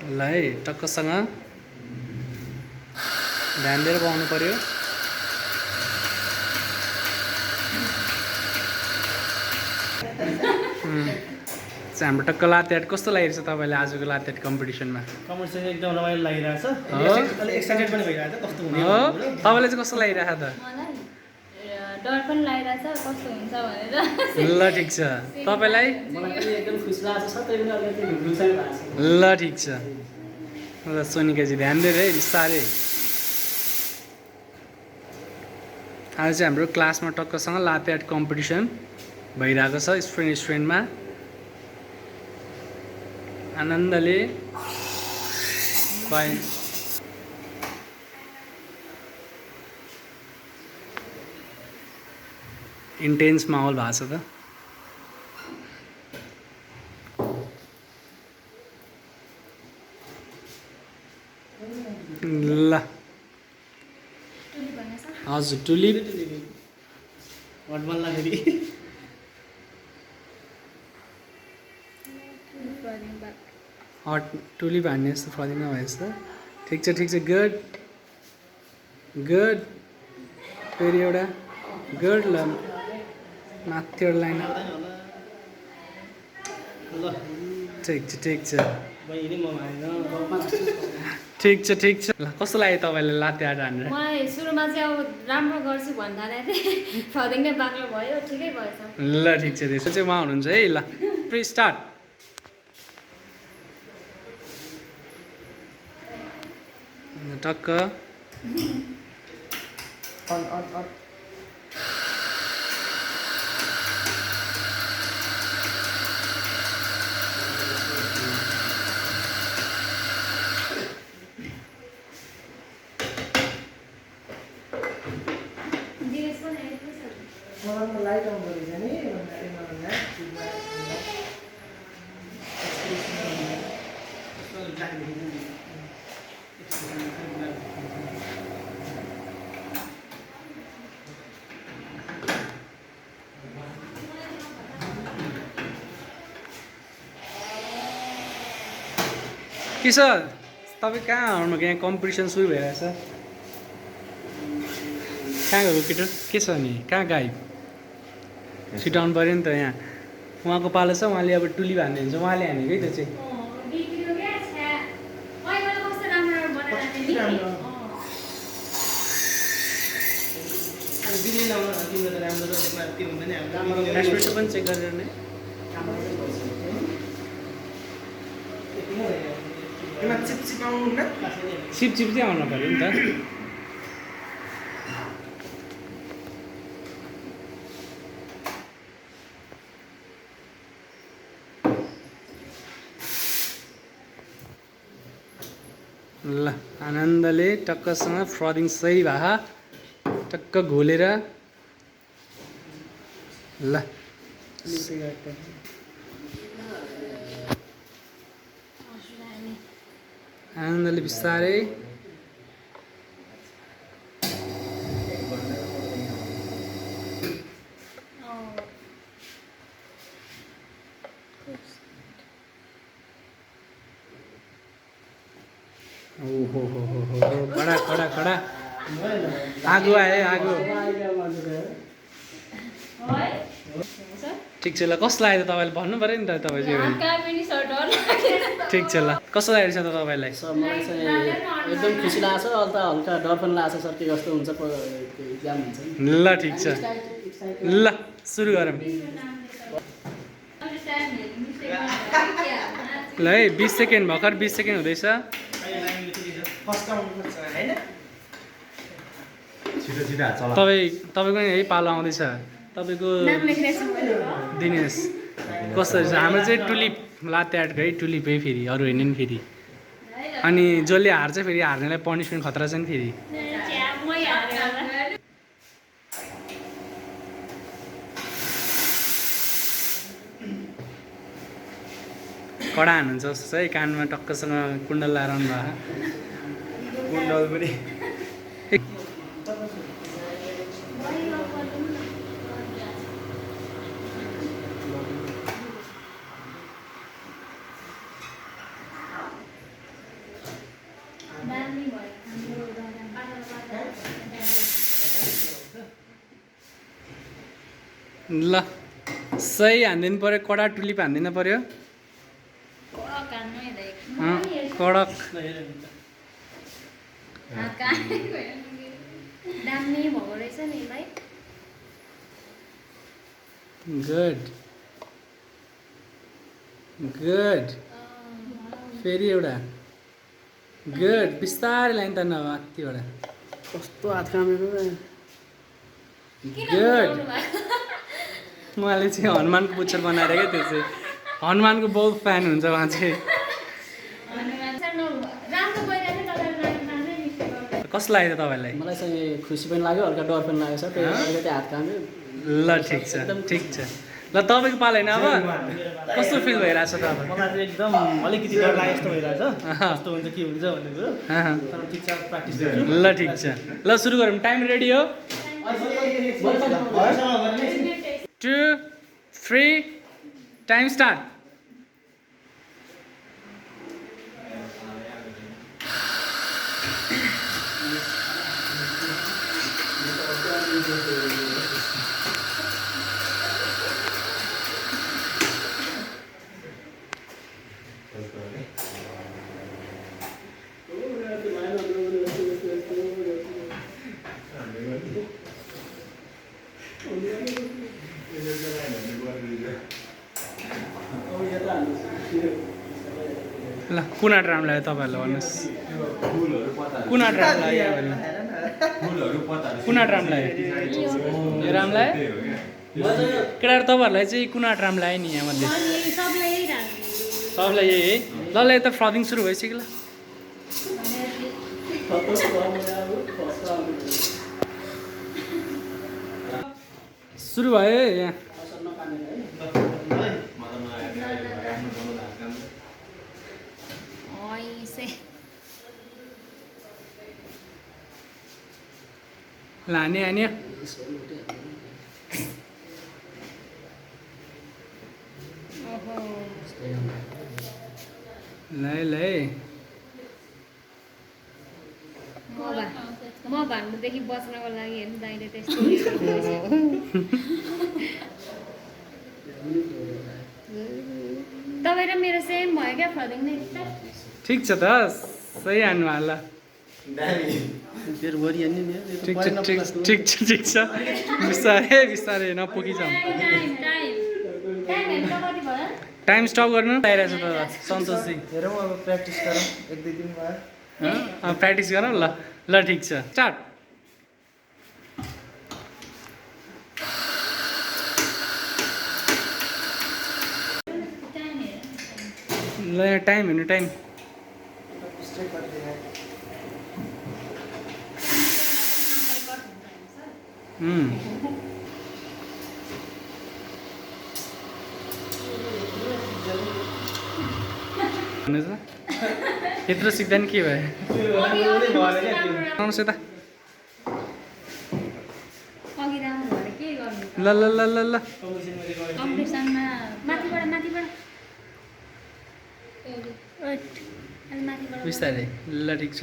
ल है टक्कसँग ध्यान दिएर पाउनु पर्यो। हाम्रो टक्क लाते आर्ट कस्तो लागिरहेछ तपाईँलाई आजको लाते आर्ट कम्पिटिसनमा? कम्पिटिसन एकदम रमाइलो लागिरहेछ। अलि एक्साइटेड पनि भइरहेछ कस्तो हुने हो तपाईँलाई चाहिँ कस्तो लागिरहेछ त? मलाई डर पनि लागिरहेछ कस्तो हुन्छ भनेर। ल ठिक छ। तपाईँलाई? मलाई पनि एकदम खुसी लाग्छ सबै पनि अलिकति ढुलसाइ भएको छ। ल ठिक छ। ल सोनिकाजी ध्यान दिएर है बिस्तारै। आज चाहिँ हाम्रो क्लासमा टक्कसँग लाते आर्ट कम्पिटिसन भइरहेको छ स्टुडेन्टमा। आनन्दले बाई इन्टेन्स माहौल भएको छ त। ल हजुर टुलिप हट टुलिप हान्ने जस्तो फर्दिङ नभए जस्तो। ठिक छ गुड गुड। फेरि एउटा गुड। ल माथि एउटा लाइन। ठिक छ ठिक छ। ल कस्तो लाग्यो तपाईँलाई लाते आर्ट हानेर? मलाई सुरुमा चाहिँ अब राम्रो गर्छु भन्दा चाहिँ फर्दिङ नै बाक्लो भयो, ठिकै भएछ। ल ठिक छ त्यसो चाहिँ उहाँ हुनुहुन्छ है। ल प्रि स्टार्ट। टक्क लाइट अन गरेछ नि के छ तपाईँ कहाँ आउनु? यहाँ कम्पिटिसन सुरु भइरहेछ। कहाँ गएको केटो? के छ नि? कहाँ गायब? छिटाउनु पऱ्यो नि त। यहाँ उहाँको पालो छ, उहाँले अब टुलिप हान्ने हुन्छ, उहाँले हानेको है त्यो चाहिँ। एस्प्रेसो पनि चेक गरेर नै चिप चाहिँ आउनु पऱ्यो नि त। ल आनन्दले टक्कसँग फ्रदिङ सही भए टक्क घोलेर। ल आनन्दले बिस्तारै। ओहो खडा आगो आयो आगो। ठिक छ। ल कस्तो लाग्यो त तपाईँले भन्नु पऱ्यो नि त तपाईँ चाहिँ। ठिक छ। ल कस्तो लागेको छ त तपाईँलाई? सर मलाई चाहिँ एकदम खुसी लाग्छ। अहिले त हल्का डर पनि लाग्छ सर के कस्तो हुन्छ इक्जाम हुन्छ। ल ठिक छ। ल सुरु गरौँ। ल है 20 सेकेन्ड भर्खर 20 सेकेन्ड हुँदैछ। तपाईँको यही पालो आउँदैछ। तपाईँको दिनेश कस्तो रहेछ? हाम्रो चाहिँ टुलिप लाते आर्ट है, टुलिप है फेरि, अरू होइन नि फेरि। अनि जसले हार्छ फेरि हार्नेलाई पनिसमेन्ट खतरा छ नि फेरि। कडा हान्नुहुन्छ जस्तो छ है। कानमा टक्कसँग कुण्डल लगाएर आउनु भएको। कुण्डल पनि ल सही हानिदिनु पऱ्यो, कडा टुलिप हानिदिनु पऱ्यो। कडक हान्नु है दाइ। कडक दामी भएको रहेछ नि भाइ। Good good. फेरि एउटा गुड। बिस्तारै लाइन त नभएबाट कस्तो हात कामेको गुड। उहाँले चाहिँ हनुमानको पुच्छर बनाएर क्या, त्यो चाहिँ हनुमानको बहुत फ्यान हुन्छ उहाँ चाहिँ। कस्तो लाग्यो तपाईँलाई? मलाई चाहिँ खुसी पनि लाग्यो, हल्का डर पनि लाग्यो सर, त्यही अलिकति हात काम्यो। ल ठिक छ ठिक छ। ल तपाईँको पालो होइन अब, कस्तो फिल भइरहेछ तपाईँ? मलाई चाहिँ एकदम अलिकति डर लाग्यो जस्तो भइरहेछ, कस्तो हुन्छ के हुन्छ भन्ने कुरो। तर ठिक छ, प्र्याक्टिस गर्छु। ल ठिक छ। ल सुरु गरौँ। टाइम रेडी हो? 2 3 टाइम स्टार्ट। ल कुन आँट राम्रो लाग्यो तपाईँहरूलाई भन्नुहोस्? कुन आँट राम्रो लाग्यो? कुन आँट राम्रो लाग्यो? यो राम्रो लाग्यो? केटाहरू तपाईँहरूलाई चाहिँ कुन आँट राम्रो लाग्यो नि यहाँमध्ये? सबलाई यही है। ल ल यता फ्रदिङ सुरु भइसक्यो। ल सुरु भयो है यहाँ। लाने हान्यो। ल म भन्नुदेखि बच्नको लागि हेर्नु दाइले त्यस्तो तपाईँ र मेरो सेम भयो क्या फ्रदिङ नै। ठिक छ त, सही हान्नु हाल। तेरो भरि हान्ने नि ठिक छ ठिक ठिक छ ठिक छ। बिस्तारै बिस्तारै नपुगिजाउँ। टाइम स्टप गर्नु आइरहेछ त सन्तोषजी। हेरौँ अब प्र्याक्टिस गरौँ, 1-2 दिन भयो। प्र्याक्टिस गरौँ। ल ल ठिक छ, स्टार्ट। ल यहाँ टाइम हेर्नु, टाइम। यत्रो सिक्दा नि के भयो? आउनुहोस् यता। ल ल ल ल ल बिस्तारै। ल ठिक छ।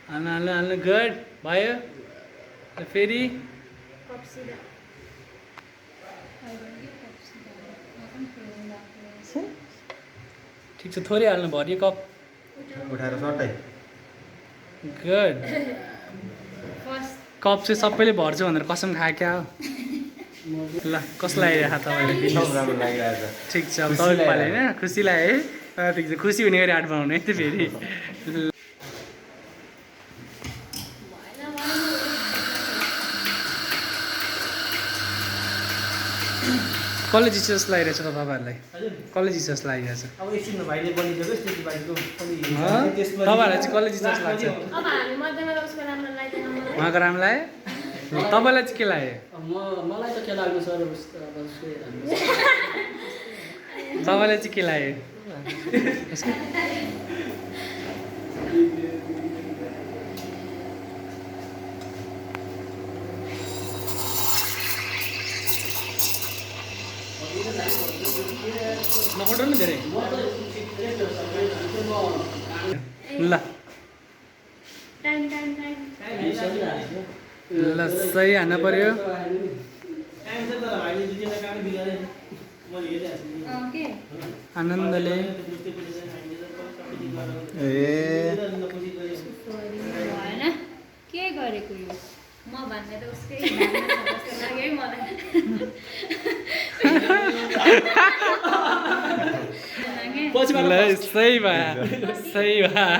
हाल्नु हाल्नु हाल्नु। गुड भयो। फेरि ठिक छ, थोरै हाल्नु भरि कप उठाएर सट्टै। गुड। कप चाहिँ सबैले भर्छ भनेर कसम खायो क्या हो? ल कस्तो लागिरहेको तपाईँलाई? राम्रो लागिरहेछ। ठिक छ, अब तपाईँको पाले होइन? खुसी लाग्यो है? ठिक छ, खुसी हुने गरी आर्ट बनाउनु है त फेरि। कलेज जस्तो लागिरहेछ त तपाईँहरूलाई? कलेज जस्तो लागिरहेछ अब एकछिनमा भाइले बनिसक्यो, त्यति भाइको पनि तपाईँहरूलाई चाहिँ कलेज जस्तो लाग्छ? उहाँको राम्रो लाग्यो? तपाईँलाई चाहिँ के लाग्यो? मलाई त के लाग्नु सर, तपाईँलाई चाहिँ के लाग्यो? नपठाउनु धेरै। ल ल सही हान्न पर्यो के आनन्दले भएन के गरेको यो म भन्ने त उसकै भावना छ जस्तो लाग्यो है मलाई ल सही भयो सही भयो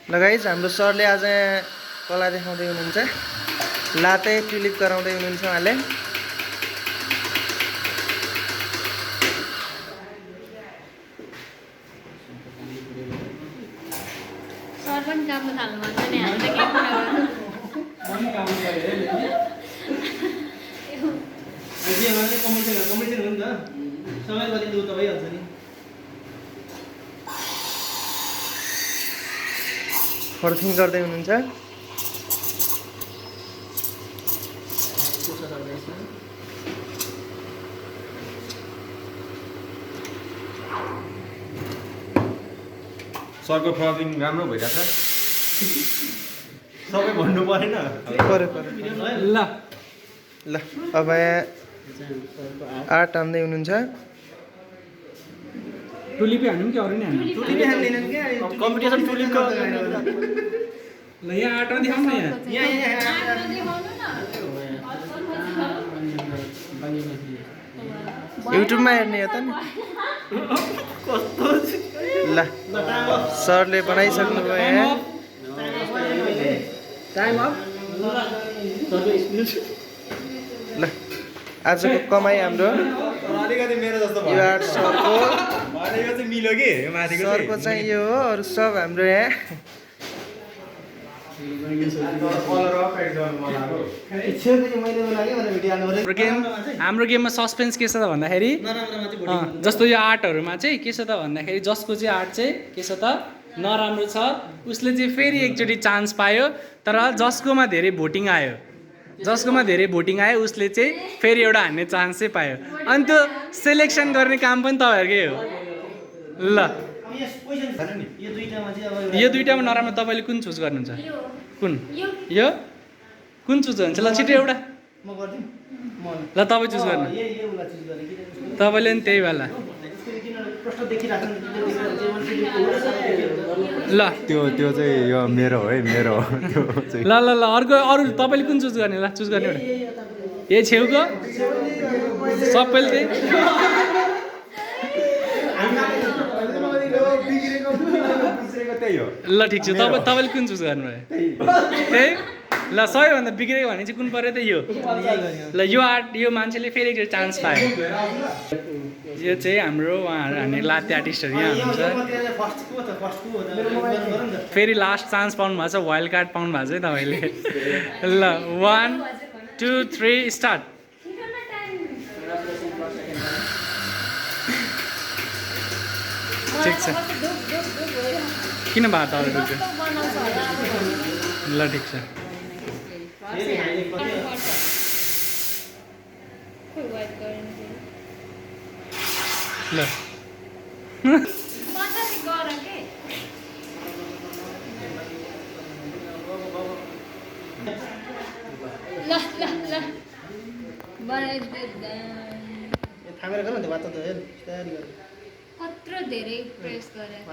ल गाइस हाम्रो सरले आज कला देखाउँदै हुनुहुन्छ लाते ट्युलिप गराउँदै हुनुहुन्छ उहाँले सर पनि काम थाल्नु भन्छ नि हामीले के कुरा गर्नु कम्पिटिसन हो नि त सबै गरिदिनु त भइहाल्छ नि फर्थिङ गर्दै हुनुहुन्छ सरको फर्मिङ राम्रो भइरहेछ सबै भन्नु परेन पऱ्यो ल ल अब यहाँ आर्ट हान्दै हुनुहुन्छ टुलिपै हान्नु कि अरू नै हान्नु कम्पिटिसन टुलिपको ल यहाँ आँटा देखाउनु न यहाँ युट्युबमा हेर्ने हो त नि ल सरले बनाइसक्नुभयो यहाँ टाइम अफ ल आजको कमाइ हाम्रो अलिकति मेरो जस्तो यो आर्ट सरको भनेको चाहिँ मिल्यो कि माथिको सरको चाहिँ यो हो अरू सब हाम्रो यहाँ हाम्रो गेममा सस्पेन्स के छ त भन्दाखेरि जस्तो यो आर्टहरूमा चाहिँ के छ त भन्दाखेरि जसको चाहिँ आर्ट चाहिँ के छ त नराम्रो छ उसले चाहिँ फेरि एकचोटि चान्स पायो तर जसकोमा धेरै भोटिङ आयो उसले चाहिँ फेरि एउटा हान्ने चान्स चाहिँ पायो अनि त्यो सेलेक्सन गर्ने काम पनि तपाईँहरूकै हो ल यो दुइटामा नराम्रो तपाईँले कुन चुज गर्नुहुन्छ कुन यो कुन चुज हुन्छ ल छिटो एउटा ल तपाईँ चुज गर्नु तपाईँले नि त्यही वाला ल त्यो चाहिँ यो मेरो है मेरो त्यो चाहिँ ल ल ल अर्को अरू तपाईँले कुन चुज गर्ने ल चुज गर्ने एउटा यही छेउको सबैले त्यही त्यही हो ल ठिक छ तपाईँले कुन चुज गर्नुभयो त्यही ल सबैभन्दा बिग्रेको भने चाहिँ कुन पऱ्यो त यो ल यो आर्ट यो मान्छेले फेरि एकचोटि चान्स पायो यो चाहिँ हाम्रो उहाँहरू हान्ने लाते आर्टिस्टहरू यहाँ हुनुहुन्छ फेरि लास्ट चान्स पाउनु भएको छ वाइल्ड कार्ड पाउनु भएको छ है तपाईँले ल 1 2 3 स्टार्ट ठिक छ किन भयो त अरू ल ठिक छ ल कत्रो धेरै प्रेस गरेको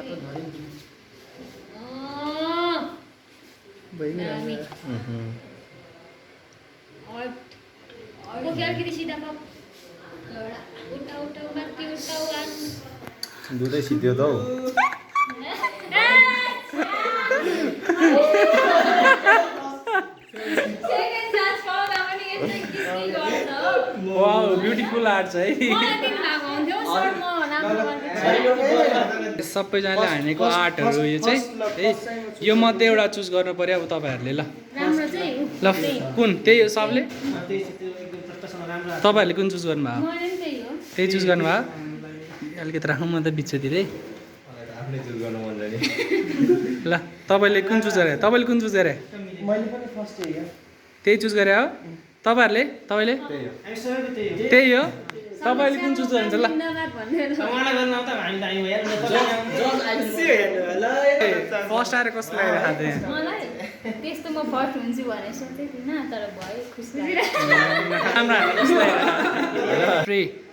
दुधै सिद्धो त हौ वाउ ब्युटिफुल आर्ट छ है सबैजनाले हानेको आर्टहरू यो चाहिँ है यो मध्ये एउटा चुज गर्नु पर्यो अब तपाईँहरूले ल ल कुन त्यही हो सबले तपाईँहरूले कुन चुज गर्नुभयो त्यही चुज गर्नुभयो अलिकति राखौँ म त बिचतिरै आफ्नै चुज गर्नु मन जाने ल तपाईँले कुन चुज गरे त्यही चुज गरे हो तपाईँहरूले तपाईँले त्यही हो तपाईँले कुन चुज गर्नुहुन्छ ल जिन्दाबाद भनेर उहाँलाई गर्न आउँदा हामी दामी भइहाल्यो जज आइदिनु फर्स्ट आएर कस्तो लागिरहेको थियो मलाई त्यस्तो म फर्स्ट हुन्छु भनेर सोचेको थिइनँ तर भयो खुसी लाग्यो राम्रो कस्तो लागिरहेको 3